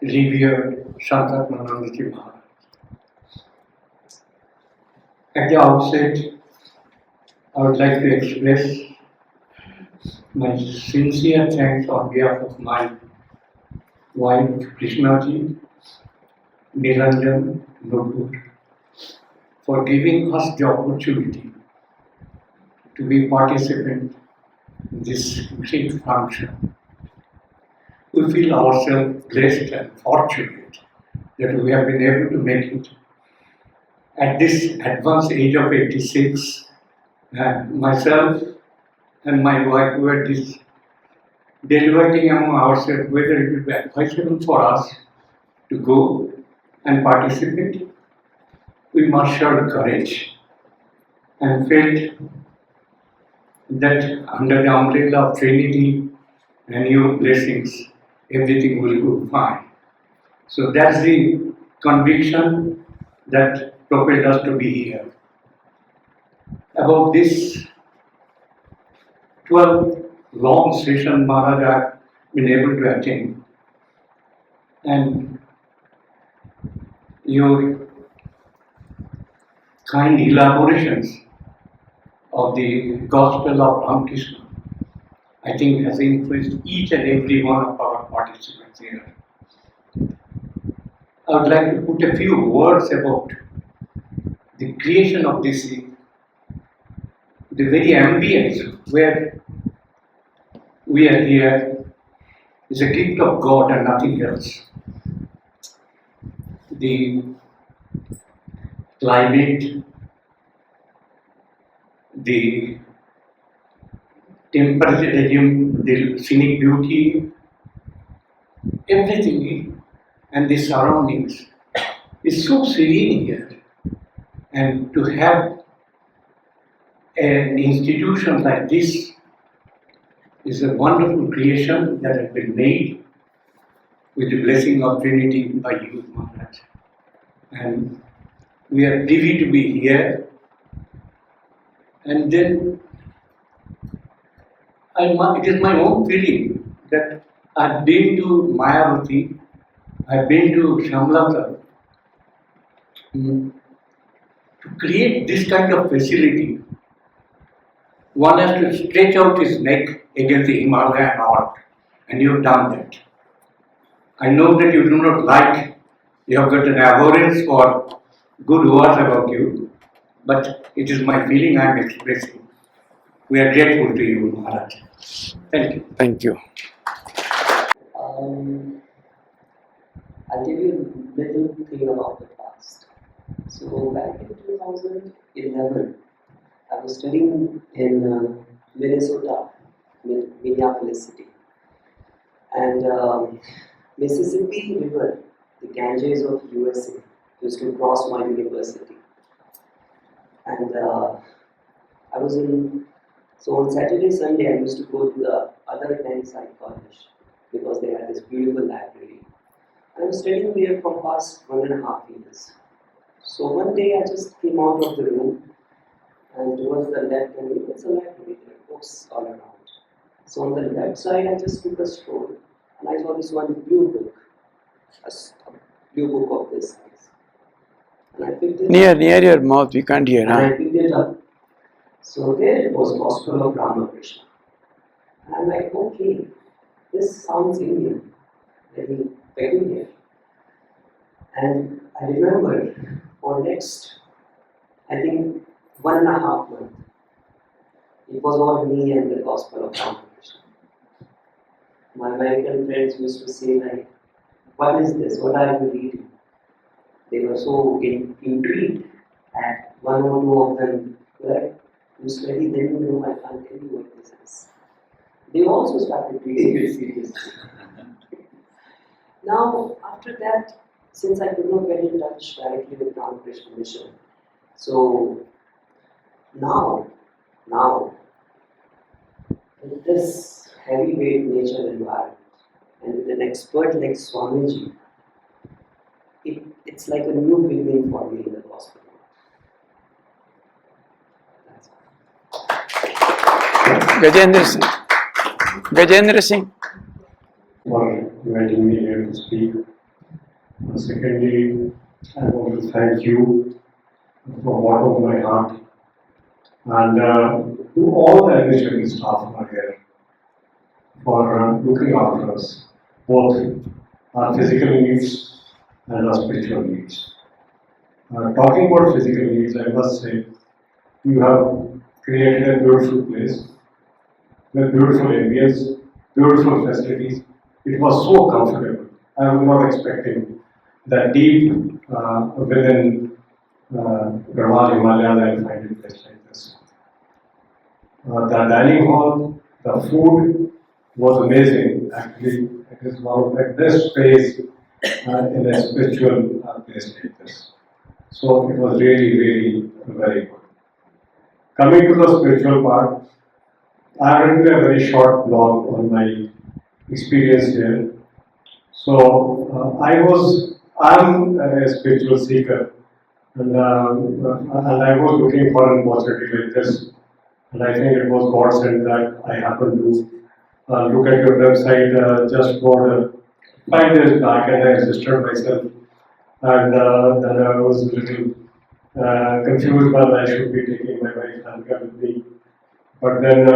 revered Shantaratmanandaji Maharaj. At the outset, I would like to express my sincere thanks on behalf of my wife Krishnaji, Niranjan, Nupur, for giving us the opportunity to be participant in this great function. We feel ourselves blessed and fortunate that we have been able to make it at this advanced age of 86. And myself and my wife were deliberating among ourselves whether it would be advisable for us to go and participate. We marshaled courage and felt that under the umbrella of Trinity and your blessings, everything will go fine. So that's the conviction that propelled us to be here. About this 12 long session Maharaj have been able to attend, and your kind elaborations of the Gospel of Ramakrishna, I think, has influenced each and every one of our participants here. I would like to put a few words about the creation of this, the very ambience where we are here is a gift of God and nothing else. The climate, the temperature regime, the scenic beauty, everything, and the surroundings is so serene here. And to have an institution like this is a wonderful creation that has been made with the blessing of Trinity by you, Maharaj. And we are privy to be here. And then it is my own feeling that I've been to Mayavati, I've been to Shamlata. To create this kind of facility, one has to stretch out his neck against the Himalayan North, and you've done that. I know that you do not like, you have got an abhorrence for good words about you, but it is my feeling I am expressing. We are grateful to you, Maharaj. Thank you. Thank you. I'll give you a little thing about the past. So back in 2011, I was studying in Minnesota, Minneapolis city. And Mississippi River, the Ganges of USA, used to cross my university. And I was so on Saturday, Sunday, I used to go to the other 10 side college because they had this beautiful library. I was studying there for past 1.5 years. So one day I just came out of the room and towards the left, and it's a library, there are books all around. So on the left side, I just took a stroll and I saw this one blue book, a blue book of this size. And I picked it Near up. your mouth, we can't hear. And I picked it up. So there it was, Gospel of Ramakrishna. And I'm like, okay, this sounds Indian, very peculiar. And I remember for next, I think 1.5 months, it was all me and the Gospel of Ramakrishna. My American friends used to say like, what is this? What are you reading? They were so intrigued, and one or two of them were like, you study, then you know, I can't tell you what this is. They also started reading it seriously. Now, after that, since I could not get in touch directly with Ramakrishna Mission, so now, with this heavyweight nature environment, and with an expert like Swamiji, it's like a new beginning for me in the gospel. Gajendra Singh. For inviting me here to speak. Secondly, I want to thank you from the bottom of my heart and to all the administrative staff who are here for looking after us, both our physical needs and our spiritual needs. Talking about physical needs, I must say, you have created a beautiful place with beautiful areas, beautiful facilities. It was so comfortable. I was not expecting that deep within Garhwal Himalayas I'll find a place like this. The dining hall, the food was amazing. Actually, it is one of the best space in a spiritual place like this. So it was really, really very good. Coming to the spiritual part, I will do a very short blog on my experience here. So I'm a spiritual seeker, and I was looking for an opportunity like this, and I think it was God sent that I happened to look at your website just for 5 days back, and I registered myself, and then I was a little confused whether I should be taking my wife Anka with me. But then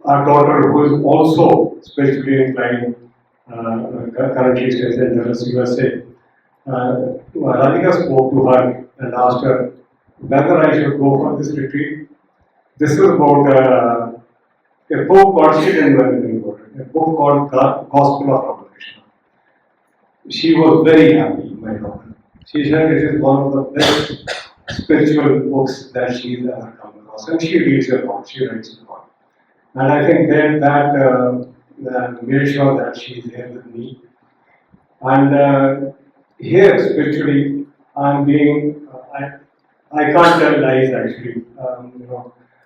our daughter, who is also spiritually inclined, currently stays in Dallas, USA, Radhika spoke to her and asked her whether I should go for this retreat. This is about a book called, she didn't know anything about it, a book called Gospel of Ramakrishna. She was very happy, my daughter. She said it is one of the best spiritual books that she's ever come across. And she reads a lot, she writes a lot. And I think that made sure that she's here with me. And here, spiritually, I'm being, I can't tell lies actually.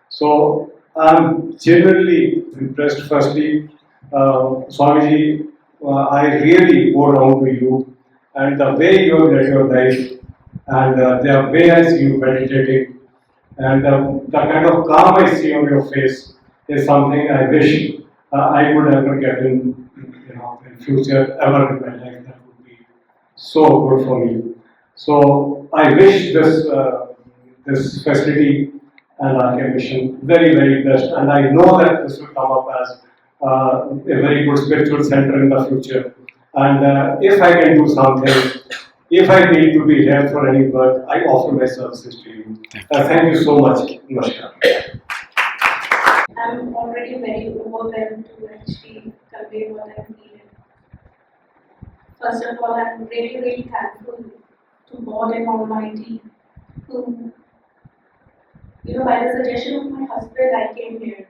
So I'm genuinely impressed. Firstly, Swamiji, I really bow down to you, and the way you have led your life, and the way I see you meditating, and the kind of calm I see on your face is something I wish I could ever get in future ever in my life. That would be so good for me. So I wish this facility and our mission very, very best. And I know that this will come up as a very good spiritual center in the future. And if I can do something, if I need to be here for any work, I offer my services to you. Thank you so much. Namaskar. I'm already very overwhelmed to actually convey what I'm feeling. First of all, I'm really, really thankful to God and Almighty who, by the suggestion of my husband, I came here.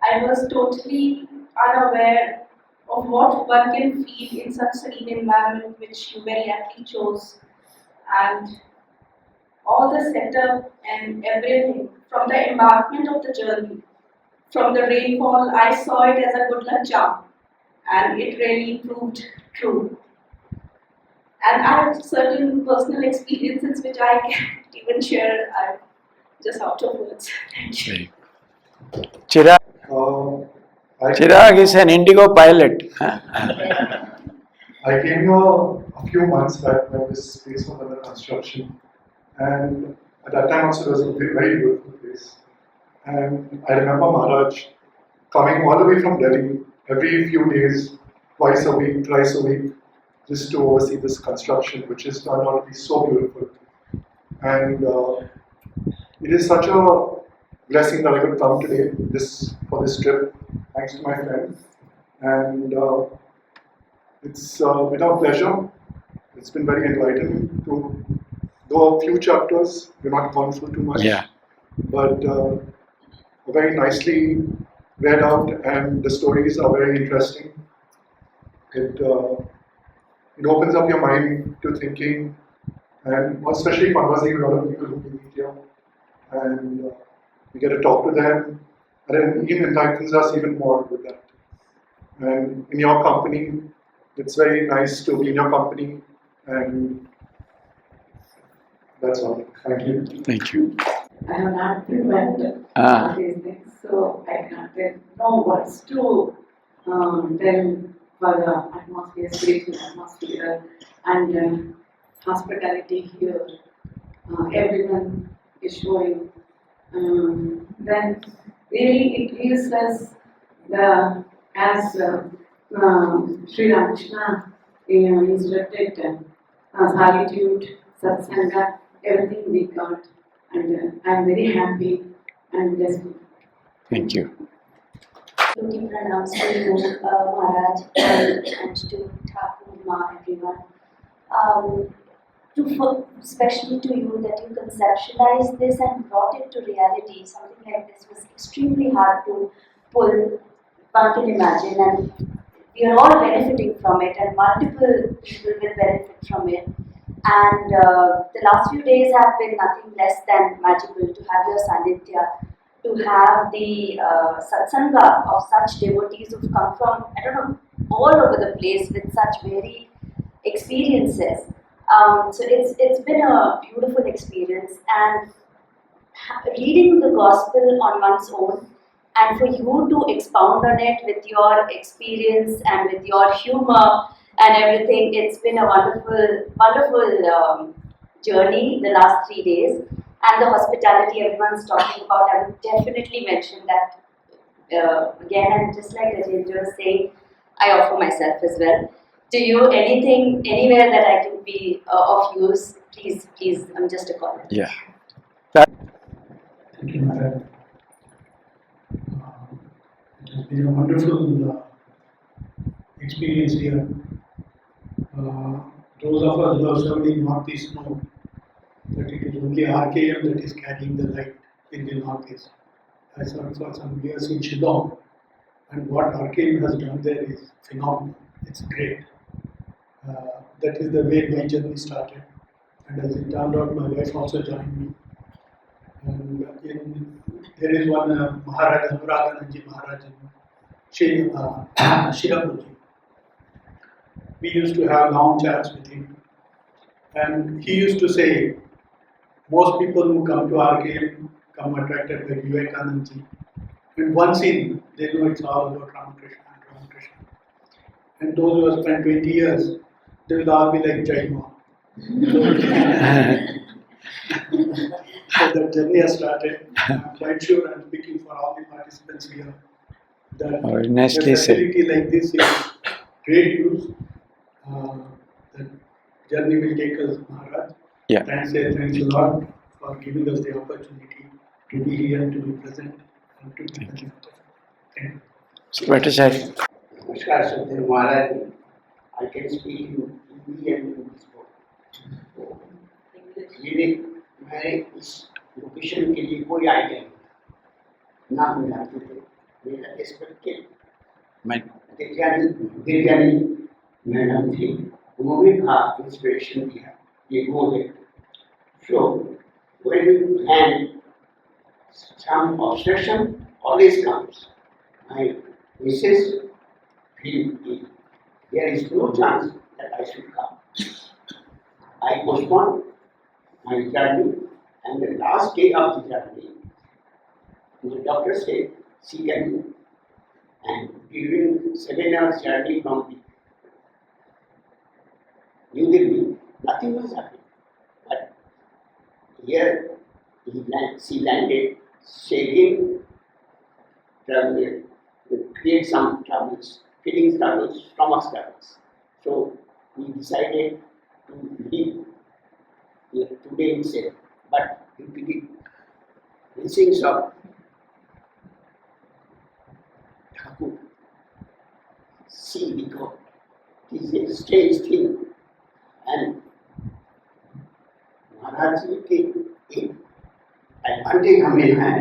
I was totally unaware of what one can feel in such serene environment which you very aptly chose. And all the setup and everything, from the embarkment of the journey, from the rainfall, I saw it as a good luck charm, and it really proved true. And I have certain personal experiences which I can't even share. I'm just out of words. Thank you. Chirag, I Chirag is an Indigo pilot. I came here a few months back when this place was under construction, and at that time also it was a very beautiful place. And I remember Maharaj coming all the way from Delhi every few days, twice a week, thrice a week, just to oversee this construction, which has turned out to be so beautiful. And it is such a blessing that I could come today for this trip, thanks to my friend. And it's been a pleasure. It's been very enlightening to go a few chapters. We're not gone through too much. Yeah. But very nicely read out, and the stories are very interesting. It opens up your mind to thinking, and especially conversing with other people who we meet here, and we get to talk to them, and then it enlightens us even more with that. And in your company, it's very nice to be in your company, and that's all. Thank you. Thank you. I have not prepared these things, so I cannot know what's to tell for the atmosphere, spiritual atmosphere, and hospitality here. Everyone is showing. Then really it gives us the, as Sri Ramakrishna instructed, solitude, satsanga, everything we got, and I'm very happy and blessed. Thank you. Looking pranams to you, Maharaj, and to Thakur, Ma, everyone. Especially to you that you conceptualized this and brought it to reality. Something like this was extremely hard to pull, one can imagine, and we are all benefiting from it, and multiple people will benefit from it. And the last few days have been nothing less than magical to have your Sandhya, to have the satsanga of such devotees who've come from, I don't know, all over the place with such varied experiences. So it's been a beautiful experience, and reading the gospel on one's own, and for you to expound on it with your experience and with your humor and everything, it's been a wonderful journey the last 3 days. And the hospitality everyone's talking about, I would definitely mention that again. And just like Rajendra was saying, I offer myself as well. To you, anything, anywhere that I can be of use, please, I'm just a caller. Yeah. Thank you, Madam. It has been a wonderful experience here. Those of us who have served in Northeast know that it is only RKM that is carrying the light in the Northeast. I served for some years in Shillong, and what RKM has done there is phenomenal. It's great. That is the way my journey started, and as it turned out, my wife also joined me. And there is one Maharaj, Anuragananji Maharaj in Shirapuji. We used to have long chats with him, and he used to say, most people who come to RKM come attracted by Vivekanandaji, and once in, they know it's all about Ramakrishna and Ramakrishna. And those who have spent 20 years, they will all be like Jai Ma. So that journey has started. I'm quite sure I'm speaking for all the participants here that Very nicely a said. facility like this is great use. The journey will take us, Maharaj. Yeah. Thanks a lot for giving us the opportunity to be here, to be present, and to be benefit. Thank you. Bhattacharya. नमस्कार Satya Maharaj I can speak in Hindi and English मेरे मैं इस location के लिए कोई idea नहीं ना हम जानते थे मेरा एक्सपेक्टेड दिव्यानी मैडम थी उन्होंने कहा इंस्पिरेशन दिया ये गो है सो when you hand some obstruction always comes my missus there is no chance that I should come. I postponed my journey, and the last day of the journey, the doctor said she can, and during 7 hours journey from New Delhi, nothing was happening. But here she landed, she again create some troubles. Feeling struggles, stomach struggles. So we decided to leave today itself. But due to the blessings of Thakur, see because it is a strange thing. And महाराज जी के एक advantage हमें है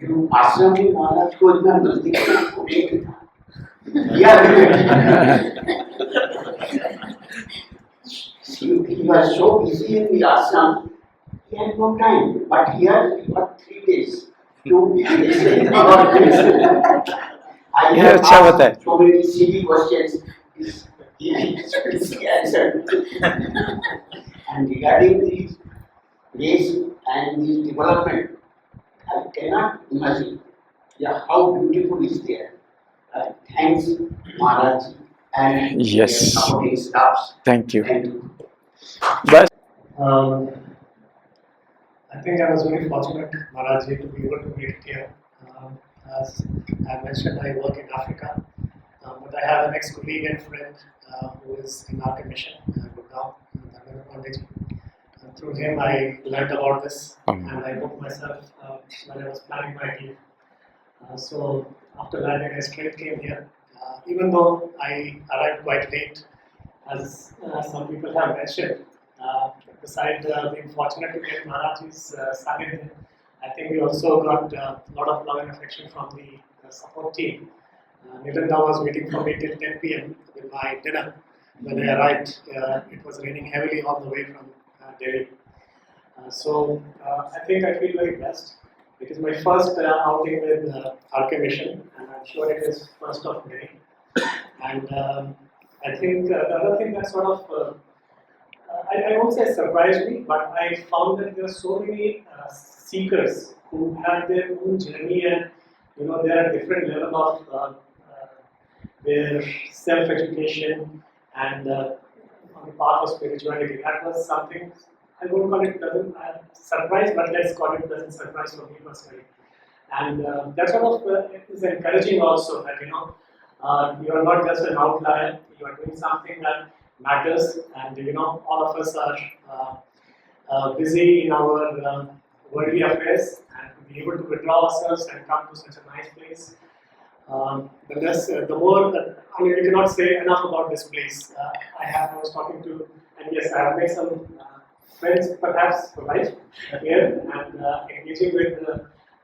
जो आश्रम में महाराज को इतना नजदीक नहीं था Yeah, he was so busy in the ashram, he had no time. But here, he got 3 days to listen about this. I have asked so many silly questions. He answered. And regarding this place and this development, I cannot imagine how beautiful is there. Thanks, Maharaj, and Yes. supporting staffs. Thank you. Thank you. बस I think I was very fortunate, Maharajji, to be able to meet here. As I mentioned, I work in Africa, but I have an ex-colleague and friend who is in our commission, Gurgaon, Panditji. Through him, I learned about this, and I booked myself when I was planning my leave. So after landing, I straight came here. Even though I arrived quite late, as some people have mentioned, besides being fortunate to get Maharaj's Sanidhya, I think we also got a lot of love and affection from the support team. Nilinda was waiting for me till 10 p.m. with my dinner. When I arrived, it was raining heavily all the way from Delhi. So I think I feel very blessed. It is my first outing with RK Mission, and I'm sure it is first of many. And I think the other thing that sort of I won't say surprised me, but I found that there are so many seekers who have their own journey, and they are at different level of their self-education and on the path of spirituality. That was something I won't call it doesn't surprise, but let's call it doesn't surprise for me personally. And that sort of is encouraging also that you are not just an outlier. You are doing something that matters, and all of us are busy in our worldly affairs, and to be able to withdraw ourselves and come to such a nice place. The more, I mean, we cannot say enough about this place. I was talking to, and yes, I have made some friends, perhaps for life here, and engaging with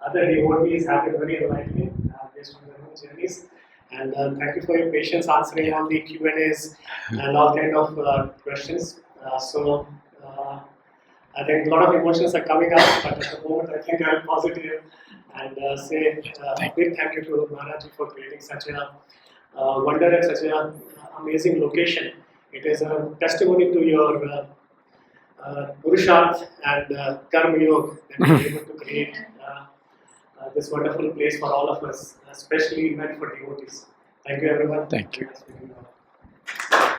other devotees have been very enlightening based on their own journeys. And thank you for your patience answering all the Q&As and all kind of questions. So I think a lot of emotions are coming up, but at the moment I think I'm positive and say a big thank you to Maharajji for creating such a wonder and such an amazing location. It is a testimony to your Purusharth and Karma Yoga that you're able to create this wonderful place for all of us, especially meant for devotees. Thank you, everyone. Thank you. Nice meeting you all.